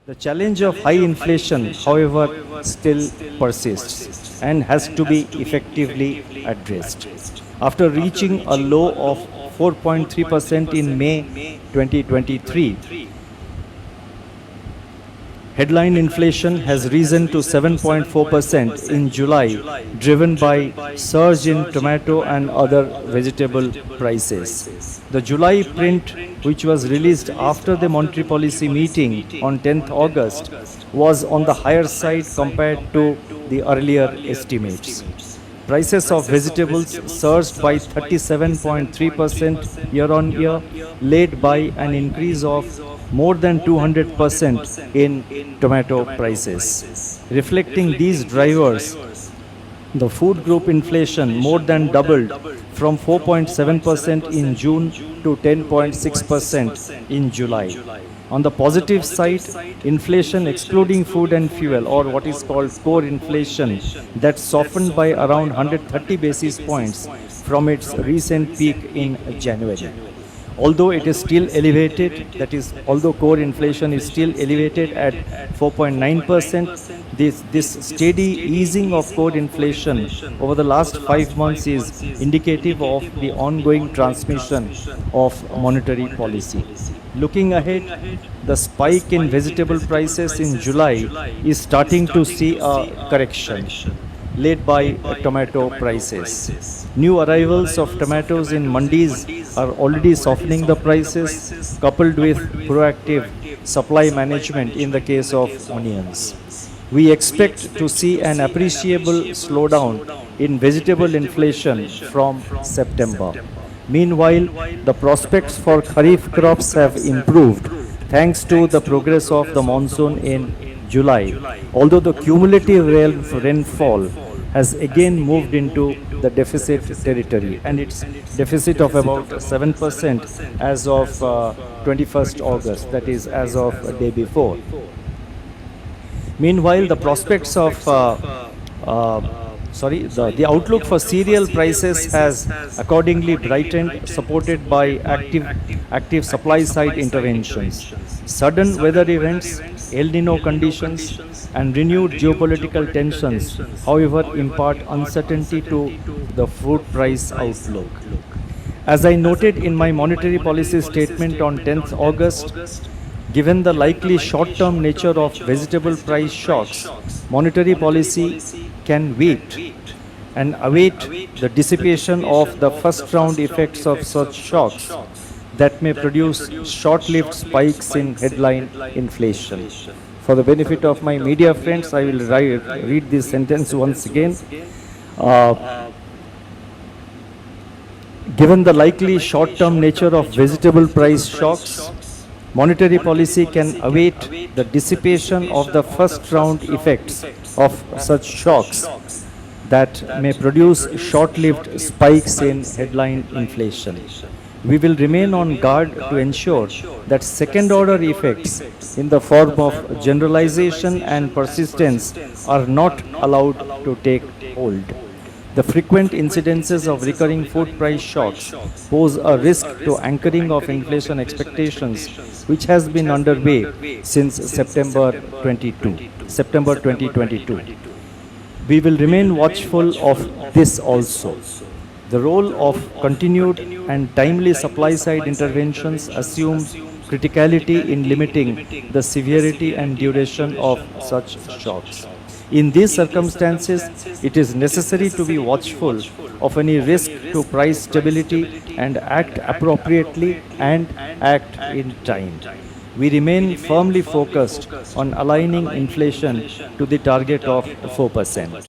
The challenge of high inflation, however, still persists and has to be effectively addressed. After reaching a low of 4.3% in May 2023, headline inflation has risen to 7.4% in July, driven by surge in tomato and other vegetable prices. The July print, which was released after the monetary policy meeting on 10th August, was on the higher side compared to the earlier estimates. Prices of vegetables surged by 37.3% year on year, led by an increase of more than 200% in tomato prices. Reflecting these drivers, the food group inflation more than doubled from 4.7% in June to 10.6% in July. On the positive side, inflation excluding food and fuel, or what is called core inflation, that softened by around 130 basis points from its recent peak in January. Although it is still elevated, that is, although core inflation is still elevated at 4.9%, this steady easing of core inflation over the last 5 months is indicative of the ongoing transmission of monetary policy. Looking ahead, the spike in vegetable prices in July is starting to see a correction, led by tomato prices. New arrivals of tomatoes in mandis are already softening the prices, coupled with proactive supply management in the case of onions. We expect to see an appreciable slowdown in vegetable inflation from September. Meanwhile, the prospects for Kharif crops have improved thanks to the progress of the monsoon in July, although the cumulative rainfall has again moved into the deficit territory, and its deficit of about 7% as of 21st August, that is as of a day before. Meanwhile, the prospects of the outlook for cereal prices has accordingly brightened, supported by active supply side interventions. Sudden weather events, El Nino conditions, and renewed geopolitical tensions, however, impart uncertainty to the food price outlook. As I noted in my monetary policy statement on 10th August, given the likely short-term nature of vegetable price shocks, monetary policy can wait and await the dissipation of the first-round effects of such shocks that may produce short-lived spikes in headline inflation. For the benefit of my media friends, I will read this sentence once again. Given the likely short-term nature of vegetable price shocks, monetary policy can await the dissipation of the first-round effects of such shocks that may produce short-lived spikes in headline inflation. We will remain on guard to ensure that second-order effects in the form of generalization and persistence are not allowed to take hold. The frequent incidences of recurring food price shocks pose a risk to anchoring of inflation expectations, which has been underway since September 2022. We will remain watchful of this also. The role of continued and timely supply-side interventions assumes criticality in limiting the severity and duration of such shocks. In these circumstances, it is necessary to be watchful of any risk to price stability and act appropriately and act in time. We remain firmly focused on aligning inflation to the target of 4%.